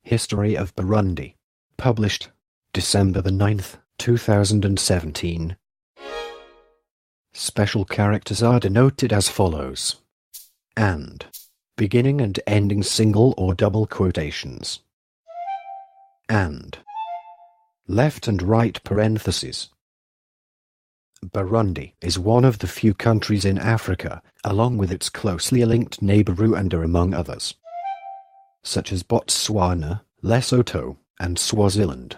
History of Burundi. Published December the 9th, 2017. Special characters are denoted as follows. And. Beginning and ending single or double quotations. And. Left and right parentheses. Burundi is one of the few countries in Africa, along with its closely linked neighbor Rwanda among others, such as Botswana, Lesotho, and Swaziland,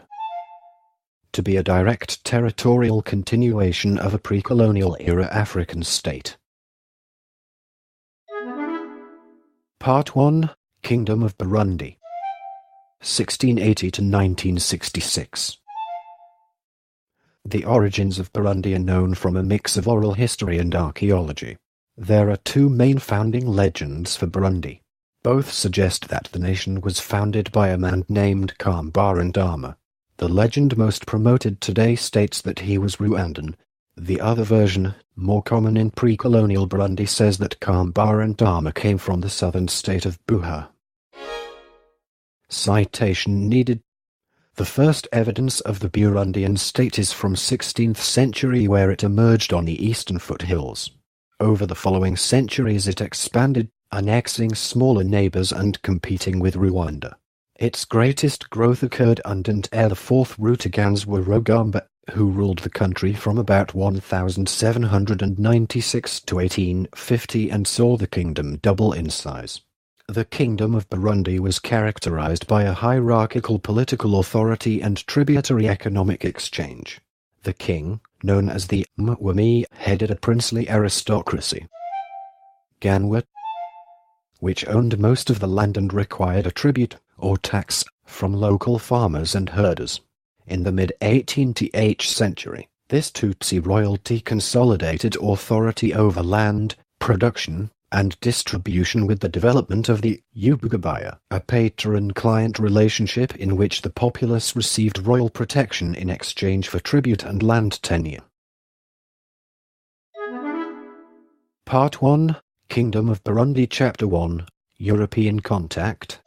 to be a direct territorial continuation of a pre-colonial era African state. Part 1, Kingdom of Burundi, 1680 to 1966. The origins of Burundi are known from a mix of oral history and archaeology. There are two main founding legends for Burundi. Both suggest that the nation was founded by a man named Nkurunziza. The legend most promoted today states that he was Rwandan. The other version, more common in pre-colonial Burundi, says that Nkurunziza came from the southern state of Bujumbura. Citation needed. The first evidence of the Burundian state is from 16th century, where it emerged on the eastern foothills. Over the following centuries it expanded, annexing smaller neighbors and competing with Rwanda. Its greatest growth occurred under the fourth Rutagans were Rugamba, who ruled the country from about 1796 to 1850 and saw the kingdom double in size. The Kingdom of Burundi was characterized by a hierarchical political authority and tributary economic exchange. The king, known as the Mwami, headed a princely aristocracy, Ganwa, which owned most of the land and required a tribute, or tax, from local farmers and herders. In the mid-18th century, this Tutsi royalty consolidated authority over land, production, and distribution with the development of the occupies, a patron-client relationship in which the populace received royal protection in exchange for tribute and land tenure. Part 1, Kingdom of Burundi, Chapter 1, European Contact,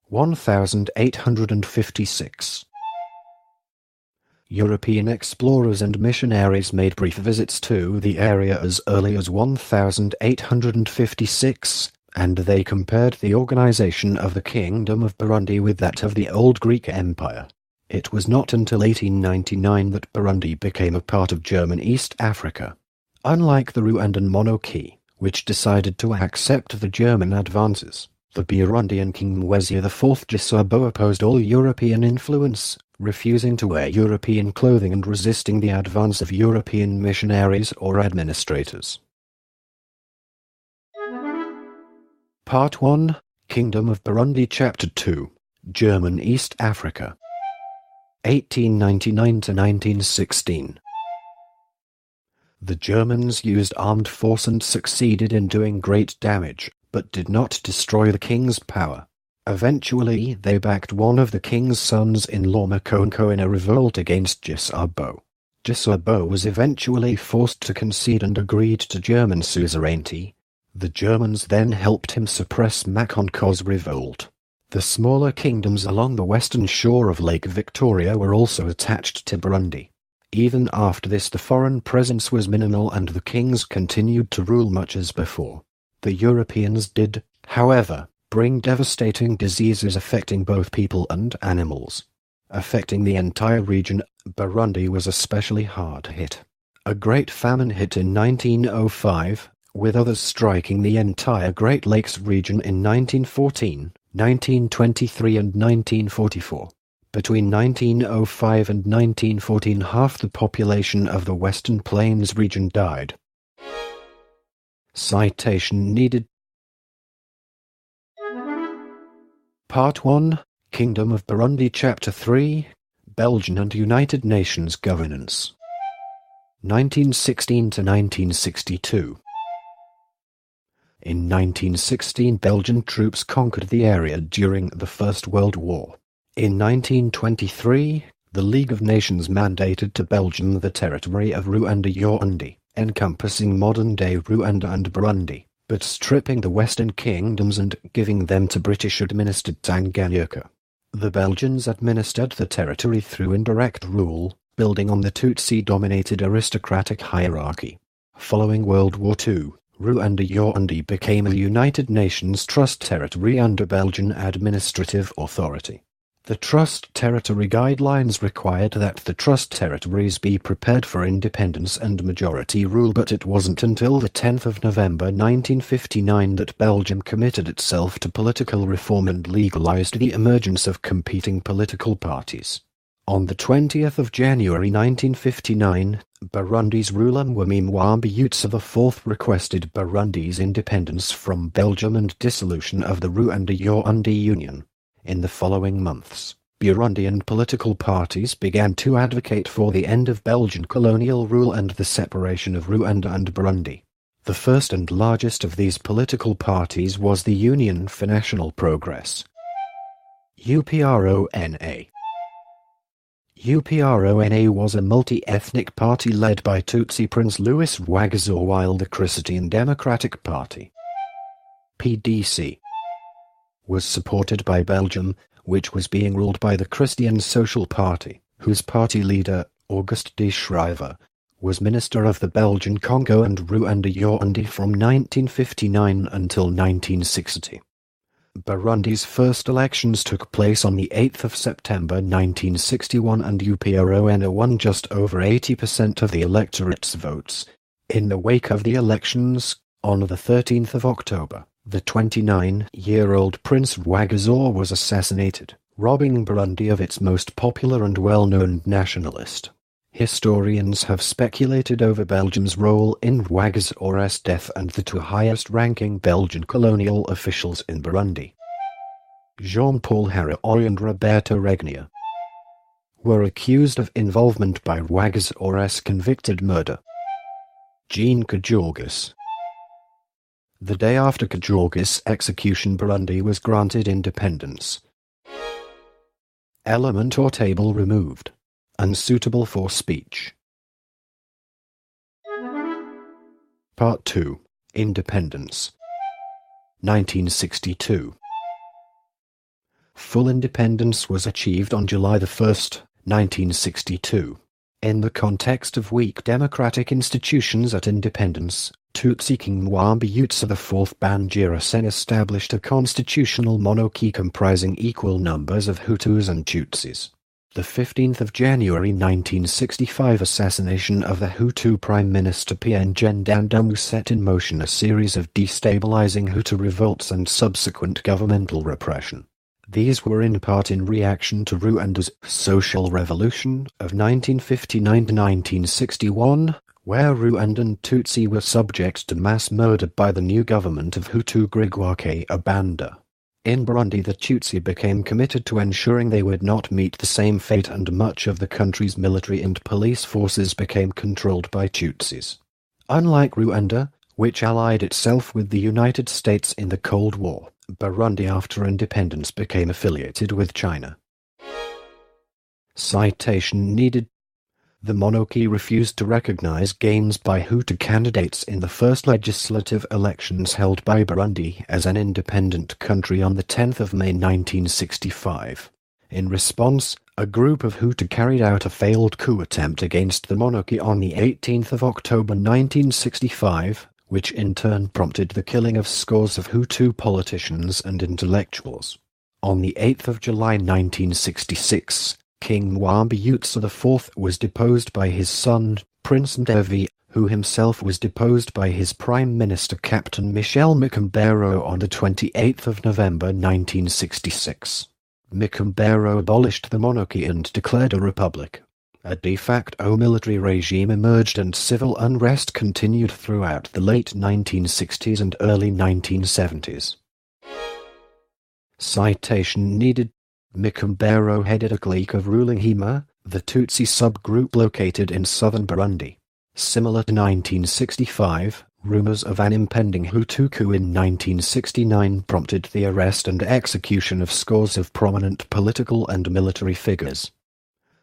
1856. European explorers and missionaries made brief visits to the area as early as 1856, and they compared the organization of the Kingdom of Burundi with that of the Old Greek Empire. It was not until 1899 that Burundi became a part of German East Africa. Unlike the Rwandan monarchy, which decided to accept the German advances, the Burundian King Mwezi IV Gisabo opposed all European influence, refusing to wear European clothing and resisting the advance of European missionaries or administrators. Part 1, Kingdom of Burundi, Chapter 2, German East Africa, 1899 to 1916. The Germans used armed force and succeeded in doing great damage, but did not destroy the king's power. Eventually, they backed one of the king's sons-in-law Makonko in a revolt against Gisabo. Gisabo was eventually forced to concede and agreed to German suzerainty. The Germans then helped him suppress Makonko's revolt. The smaller kingdoms along the western shore of Lake Victoria were also attached to Burundi. Even after this, the foreign presence was minimal and the kings continued to rule much as before. The Europeans did, however, bring devastating diseases affecting both people and animals. Affecting the entire region, Burundi was especially hard hit. A great famine hit in 1905, with others striking the entire Great Lakes region in 1914, 1923 and 1944. Between 1905 and 1914, half the population of the Western Plains region died. Citation needed. Part 1, Kingdom of Burundi, Chapter 3, Belgian and United Nations Governance, 1916 to 1962. In 1916, Belgian troops conquered the area during the First World War. In 1923, the League of Nations mandated to Belgium the territory of Rwanda, encompassing modern-day Rwanda and Burundi, but stripping the Western kingdoms and giving them to British-administered Tanganyika. The Belgians administered the territory through indirect rule, building on the Tutsi-dominated aristocratic hierarchy. Following World War II, Rwanda became a United Nations Trust territory under Belgian administrative authority. The Trust Territory Guidelines required that the Trust territories be prepared for independence and majority rule, but it wasn't until the 10th of November 1959 that Belgium committed itself to political reform and legalized the emergence of competing political parties. On the 20th of January 1959, Burundi's ruler Mwamba IV requested Burundi's independence from Belgium and dissolution of the Rwanda Union. In the following months, Burundian political parties began to advocate for the end of Belgian colonial rule and the separation of Rwanda and Burundi. The first and largest of these political parties was the Union for National Progress, UPRONA. UPRONA was a multi-ethnic party led by Tutsi Prince Louis Rwagasore, while the Christian Democratic Party, PDC, was supported by Belgium, which was being ruled by the Christian Social Party, whose party leader, Auguste de Schrijver, was Minister of the Belgian Congo and Rwanda from 1959 until 1960. Burundi's first elections took place on the 8th of September 1961 and UPRONA won just over 80% of the electorate's votes. In the wake of the elections, on the 13th of October, the 29-year-old Prince Rwagasore was assassinated, robbing Burundi of its most popular and well-known nationalist. Historians have speculated over Belgium's role in Rwagasore's death and the two highest-ranking Belgian colonial officials in Burundi, Jean-Paul Haraoui and Roberto Regnier, were accused of involvement by Rwagasore's convicted murder. Jean Kajorgis. The day after Kajorgis' execution, Burundi was granted independence. Element or table removed. Unsuitable for speech. Part 2. Independence. 1962. Full independence was achieved on July 1, 1962. In the context of weak democratic institutions at independence, Tutsi King Mwamba IV Banjira established a constitutional monarchy comprising equal numbers of Hutus and Tutsis. The 15th of January 1965 assassination of the Hutu Prime Minister Pierre Ngendandamu set in motion a series of destabilizing Hutu revolts and subsequent governmental repression. These were in part in reaction to Rwanda's social revolution of 1959–1961, where Rwandan Tutsi were subject to mass murder by the new government of Hutu Gregoire Abanda. In Burundi, the Tutsi became committed to ensuring they would not meet the same fate, and much of the country's military and police forces became controlled by Tutsis. Unlike Rwanda, which allied itself with the United States in the Cold War, Burundi after independence became affiliated with China. Citation needed. The monarchy refused to recognize gains by Hutu candidates in the first legislative elections held by Burundi as an independent country on the 10th of May 1965. In response, a group of Hutu carried out a failed coup attempt against the monarchy on the 18th of October 1965, which in turn prompted the killing of scores of Hutu politicians and intellectuals. On the 8th of July 1966, King Mwamba IV was deposed by his son, Prince Ndevi, who himself was deposed by his Prime Minister Captain Michel Micombero on the 28th of November 1966. Micombero abolished the monarchy and declared a republic. A de facto military regime emerged and civil unrest continued throughout the late 1960s and early 1970s. Citation needed. Micombero headed a clique of ruling Hima, the Tutsi subgroup located in southern Burundi. Similar to 1965, rumors of an impending Hutu coup in 1969 prompted the arrest and execution of scores of prominent political and military figures.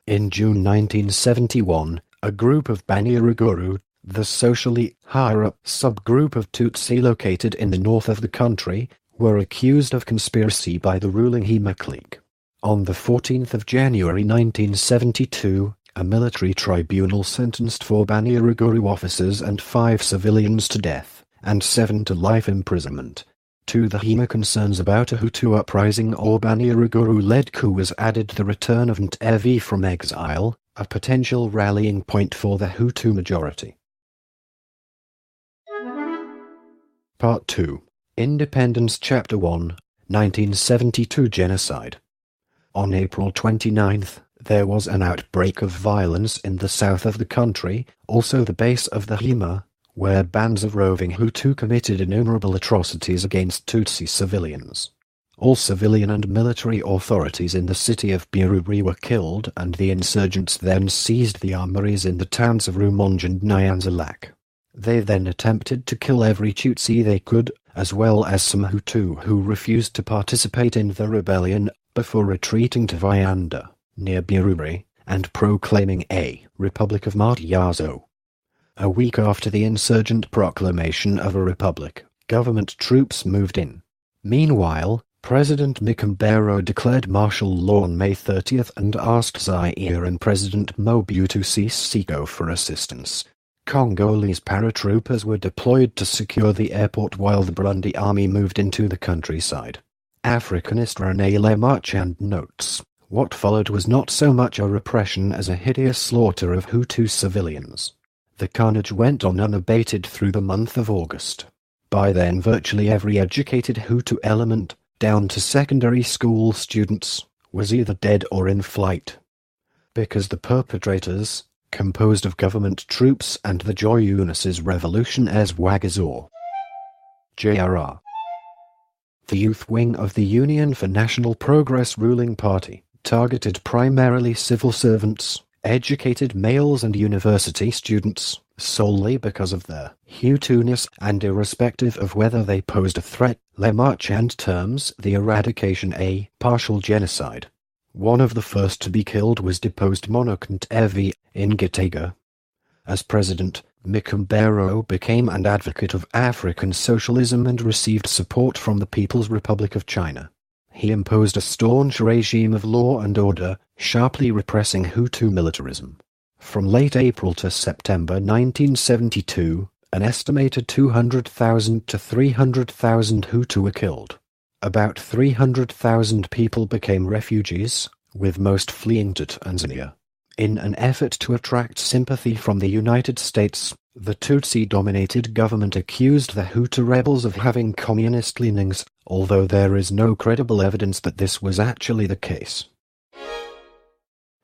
In June 1971, a group of Banyaruguru, the socially higher-up subgroup of Tutsi located in the north of the country, were accused of conspiracy by the ruling Hima clique. On the 14th of January 1972, a military tribunal sentenced 4 Banyaruguru officers and 5 civilians to death, and 7 to life imprisonment. To the Hema concerns about a Hutu uprising or Banyaruguru-led coup was added the return of Ntv from exile, a potential rallying point for the Hutu majority. Part 2. Independence Chapter 1, 1972 Genocide. On April 29, there was an outbreak of violence in the south of the country, also the base of the Hema, where bands of roving Hutu committed innumerable atrocities against Tutsi civilians. All civilian and military authorities in the city of Burundi were killed, and the insurgents then seized the armories in the towns of Rumonge and Nyanza-Lac. They then attempted to kill every Tutsi they could, as well as some Hutu who refused to participate in the rebellion, before retreating to Vianda, near Burundi, and proclaiming a Republic of Martiazo. A week after the insurgent proclamation of a republic, government troops moved in. Meanwhile, President Nkurunziza declared martial law on May 30 and asked Zaire and President Mobutu Sese Seko for assistance. Congolese paratroopers were deployed to secure the airport while the Burundi army moved into the countryside. Africanist René Lemarchand notes, what followed was not so much a repression as a hideous slaughter of Hutu civilians. The carnage went on unabated through the month of August. By then virtually every educated Hutu element, down to secondary school students, was either dead or in flight. Because the perpetrators, composed of government troops and the Joyeunis's Revolutionaires Ouattara, JRR, the youth wing of the Union for National Progress ruling party, targeted primarily civil servants, educated males and university students, solely because of their Hutu-ness and irrespective of whether they posed a threat. Lemarchand terms the eradication a partial genocide. One of the first to be killed was deposed monarch Ntv in Gitega. As president, Nkurunziza became an advocate of African socialism and received support from the People's Republic of China. He imposed a staunch regime of law and order, sharply repressing Hutu militarism. From late April to September 1972, an estimated 200,000 to 300,000 Hutu were killed. About 300,000 people became refugees, with most fleeing to Tanzania. In an effort to attract sympathy from the United States, the Tutsi-dominated government accused the Hutu rebels of having communist leanings, although there is no credible evidence that this was actually the case.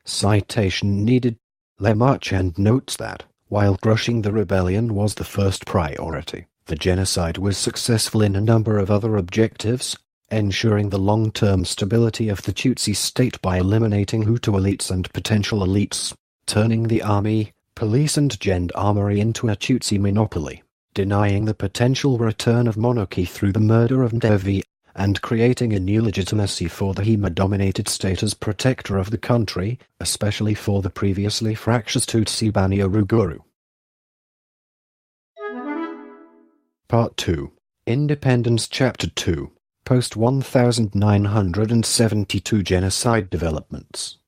Citation needed. Lemarchand notes that, while crushing the rebellion was the first priority, the genocide was successful in a number of other objectives, ensuring the long-term stability of the Tutsi state by eliminating Hutu elites and potential elites, turning the army, police and gendarmerie into a Tutsi monopoly, denying the potential return of monarchy through the murder of Ntv, and creating a new legitimacy for the Hema-dominated state as protector of the country, especially for the previously fractious Tutsi Banyaruguru. Part 2. Independence Chapter 2. Post-1972 Genocide Developments.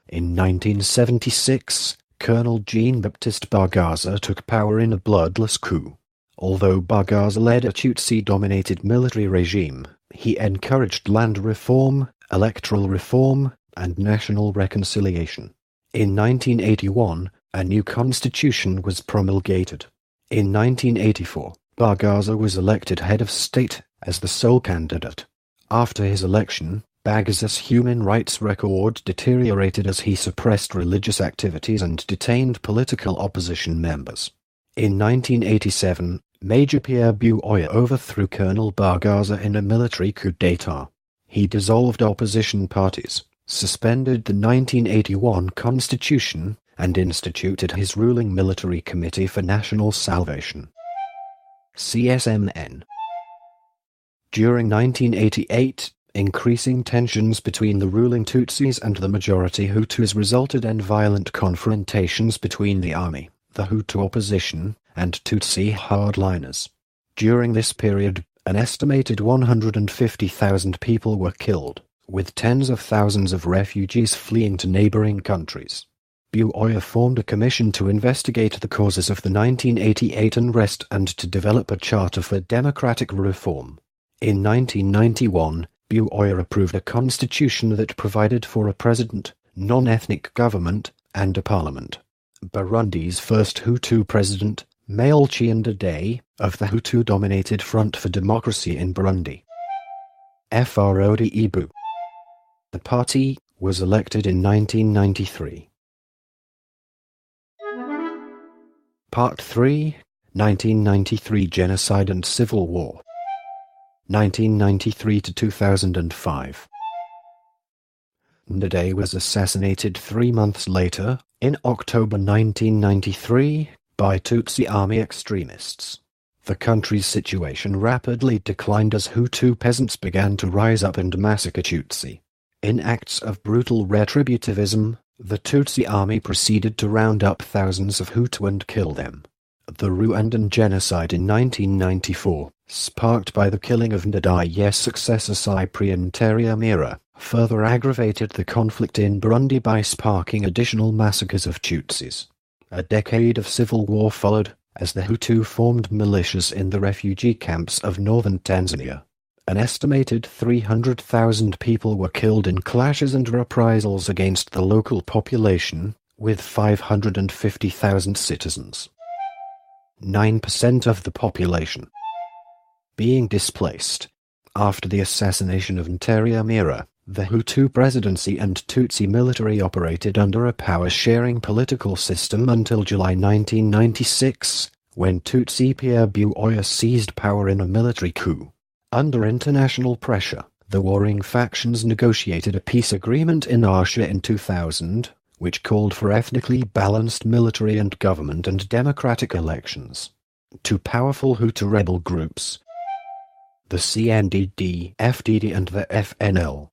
In 1976, Colonel Jean-Baptiste Bagaza took power in a bloodless coup. Although Bagaza led a Tutsi-dominated military regime, he encouraged land reform, electoral reform, and national reconciliation. In 1981, a new constitution was promulgated. In 1984, Bagaza was elected head of state as the sole candidate. After his election, Bagaza's human rights record deteriorated as he suppressed religious activities and detained political opposition members. In 1987, Major Pierre Buyoya overthrew Colonel Bagaza in a military coup d'état. He dissolved opposition parties, suspended the 1981 constitution, and instituted his ruling Military Committee for National Salvation, CSMN. During 1988, increasing tensions between the ruling Tutsis and the majority Hutus resulted in violent confrontations between the army, the Hutu opposition, and Tutsi hardliners. During this period, an estimated 150,000 people were killed, with tens of thousands of refugees fleeing to neighboring countries. Buyoya formed a commission to investigate the causes of the 1988 unrest and to develop a charter for democratic reform. In 1991, Buyoya approved a constitution that provided for a president, non-ethnic government, and a parliament. Burundi's first Hutu president, Melchior Day, of the Hutu-dominated Front for Democracy in Burundi, FRODEBU. The party was elected in 1993. Part 3, 1993 Genocide and Civil War, 1993 to 2005. Ndadaye was assassinated 3 months later, in October 1993, by Tutsi army extremists. The country's situation rapidly declined as Hutu peasants began to rise up and massacre Tutsi. In acts of brutal retributivism, the Tutsi army proceeded to round up thousands of Hutu and kill them. The Rwandan genocide in 1994, sparked by the killing of Ndadaye's successor Cyprien Ntaryamira, further aggravated the conflict in Burundi by sparking additional massacres of Tutsis. A decade of civil war followed, as the Hutu formed militias in the refugee camps of northern Tanzania. An estimated 300,000 people were killed in clashes and reprisals against the local population, with 550,000 citizens, 9% of the population, being displaced. After the assassination of Ntaryamira, the Hutu presidency and Tutsi military operated under a power-sharing political system until July 1996, when Tutsi Pierre Buyoya seized power in a military coup. Under international pressure, the warring factions negotiated a peace agreement in Arusha in 2000, which called for ethnically balanced military and government and democratic elections. Two powerful Hutu rebel groups, the CNDD, FDD and the FNL,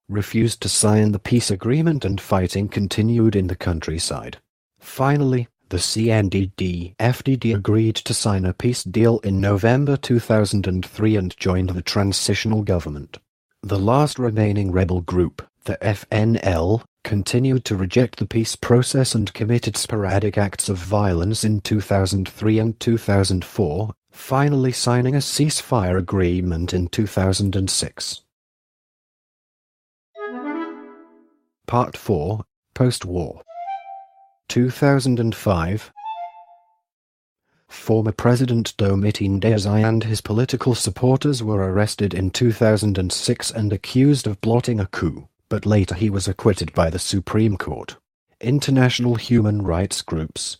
refused to sign the peace agreement and fighting continued in the countryside. Finally, the CNDD-FDD agreed to sign a peace deal in November 2003 and joined the transitional government. The last remaining rebel group, the FNL, continued to reject the peace process and committed sporadic acts of violence in 2003 and 2004, finally signing a ceasefire agreement in 2006. Part 4, Post-War, 2005. Former President Domiti Ndayizeye and his political supporters were arrested in 2006 and accused of plotting a coup, but later he was acquitted by the Supreme Court. International human rights groups,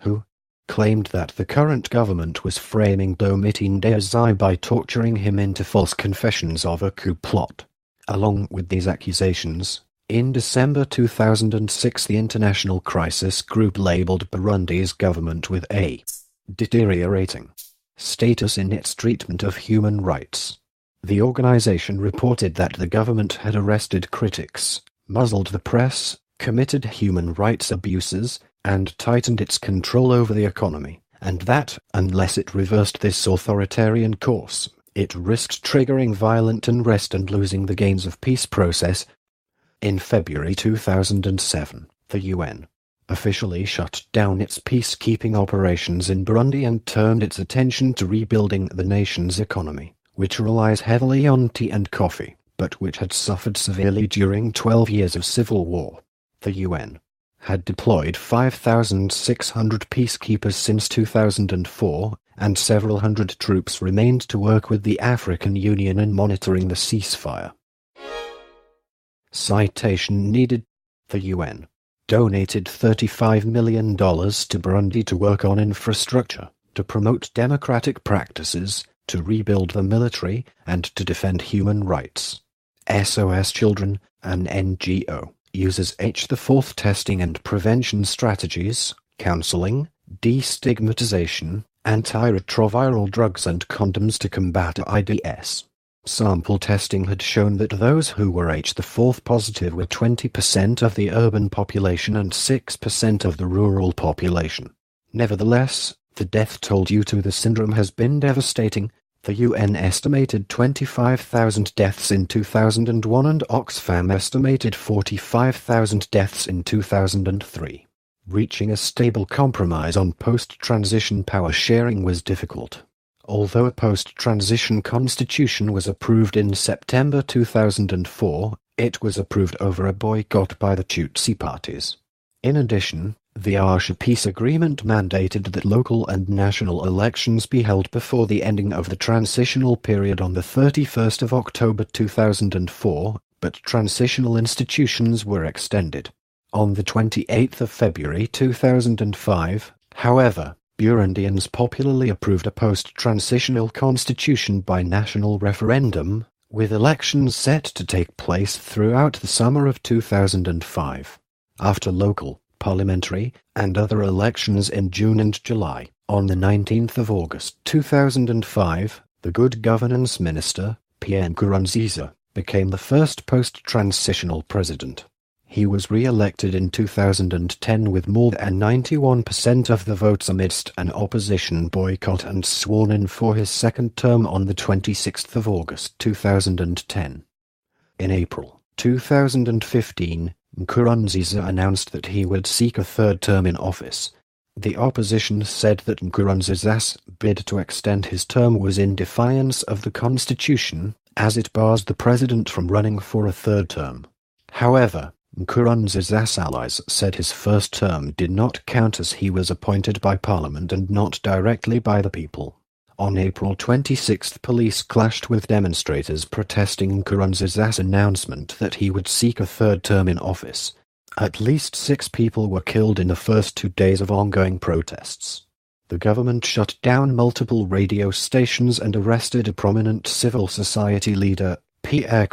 who claimed that the current government was framing Domiti Ndayizeye by torturing him into false confessions of a coup plot. Along with these accusations, in December 2006 the International Crisis Group labeled Burundi's government with a deteriorating status in its treatment of human rights. The organization reported that the government had arrested critics, muzzled the press, committed human rights abuses, and tightened its control over the economy, and that, unless it reversed this authoritarian course, it risked triggering violent unrest and losing the gains of peace process. In February 2007, the UN officially shut down its peacekeeping operations in Burundi and turned its attention to rebuilding the nation's economy, which relies heavily on tea and coffee, but which had suffered severely during 12 years of civil war. The UN had deployed 5,600 peacekeepers since 2004, and several hundred troops remained to work with the African Union in monitoring the ceasefire. Citation needed. The UN donated $35 million to Burundi to work on infrastructure, to promote democratic practices, to rebuild the military, and to defend human rights. SOS Children, an NGO, uses H4 testing and prevention strategies, counseling, destigmatization, antiretroviral drugs and condoms to combat AIDS. Sample testing had shown that those who were H4 positive were 20% of the urban population and 6% of the rural population. Nevertheless, the death toll due to the syndrome has been devastating, The UN estimated 25,000 deaths in 2001 and Oxfam estimated 45,000 deaths in 2003. Reaching a stable compromise on post-transition power sharing was difficult. Although a post-transition constitution was approved in September 2004, it was approved over a boycott by the Tutsi parties. In addition, the Arusha peace agreement mandated that local and national elections be held before the ending of the transitional period on the 31st of October 2004, but transitional institutions were extended. On the 28th of February 2005, however, Burundians popularly approved a post-transitional constitution by national referendum, with elections set to take place throughout the summer of 2005. After local, parliamentary, and other elections in June and July, on the 19th of August 2005, the Good Governance Minister, Pierre Nkurunziza, became the first post-transitional president. He was re-elected in 2010 with more than 91% of the votes amidst an opposition boycott and sworn in for his second term on the 26th of August 2010. In April 2015, Nkurunziza announced that he would seek a third term in office. The opposition said that Nkurunziza's bid to extend his term was in defiance of the constitution, as it bars the president from running for a third term. However, Nkurunziza's allies said his first term did not count as he was appointed by parliament and not directly by the people. On April 26, police clashed with demonstrators protesting Nkurunziza's announcement that he would seek a third term in office. At least 6 people were killed in the first 2 days of ongoing protests. The government shut down multiple radio stations and arrested a prominent civil society leader, Pierre.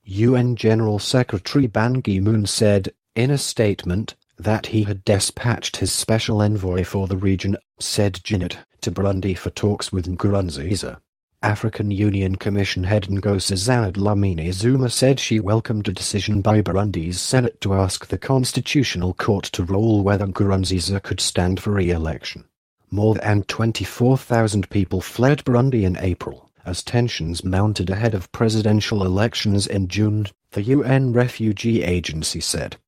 UN General Secretary Ban Ki-moon said, in a statement, that he had dispatched his special envoy for the region, said Janet, to Burundi for talks with Nkurunziza. African Union Commission head Nkosazana Dlamini Zuma said she welcomed a decision by Burundi's Senate to ask the Constitutional Court to rule whether Nkurunziza could stand for re-election. More than 24,000 people fled Burundi in April, as tensions mounted ahead of presidential elections in June, the UN Refugee Agency said.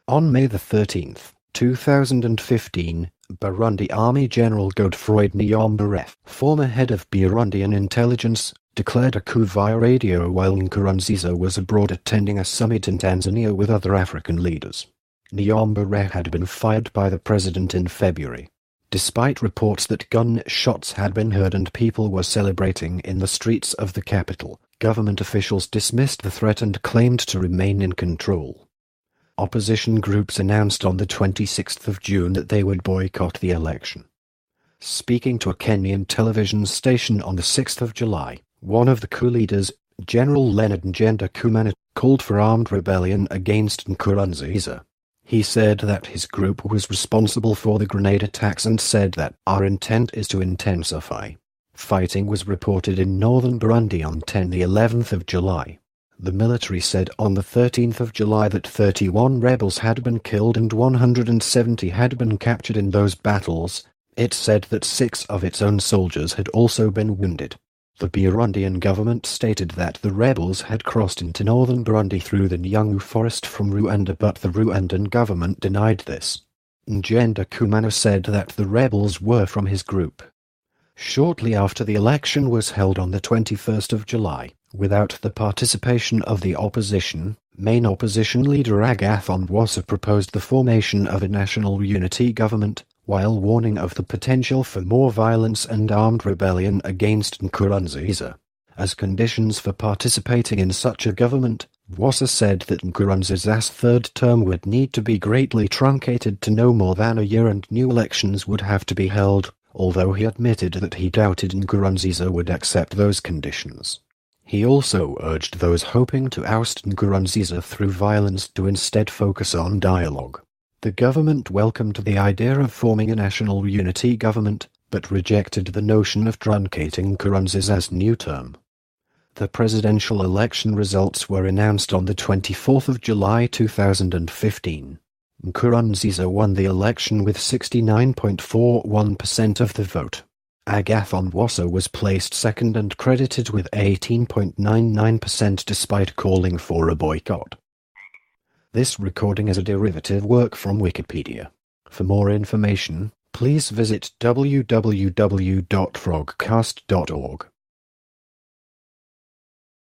On May 13, 2015, Burundi Army General Godefroid Niyombare, former head of Burundian intelligence, declared a coup via radio while Nkurunziza was abroad attending a summit in Tanzania with other African leaders. Niyombare had been fired by the president in February. Despite reports that gunshots had been heard and people were celebrating in the streets of the capital, government officials dismissed the threat and claimed to remain in control. Opposition groups announced on the 26th of June that they would boycott the election. Speaking to a Kenyan television station on the 6th of July, one of the coup leaders, General Leonard Ngendakumana, called for armed rebellion against Nkurunziza. He said that his group was responsible for the grenade attacks and said that our intent is to intensify. Fighting was reported in northern Burundi on the 11th of July. The military said on the 13th of July that 31 rebels had been killed and 170 had been captured in those battles. It said that 6 of its own soldiers had also been wounded. The Burundian government stated that the rebels had crossed into northern Burundi through the Nyungu forest from Rwanda, but the Rwandan government denied this. Ngendakumana said that the rebels were from his group. Shortly after the election was held on the 21st of July, without the participation of the opposition, main opposition leader Agathon Rwasa proposed the formation of a national unity government, while warning of the potential for more violence and armed rebellion against Nkurunziza. As conditions for participating in such a government, Rwasa said that Nkurunziza's third term would need to be greatly truncated to no more than a year and new elections would have to be held, although he admitted that he doubted Nkurunziza would accept those conditions. He also urged those hoping to oust Nkurunziza through violence to instead focus on dialogue. The government welcomed the idea of forming a national unity government, but rejected the notion of truncating Nkurunziza's new term. The presidential election results were announced on the 24th of July 2015. Nkurunziza won the election with 69.41% of the vote. Agathon Wassa was placed second and credited with 18.99% despite calling for a boycott. This recording is a derivative work from Wikipedia. For more information, please visit www.frogcast.org.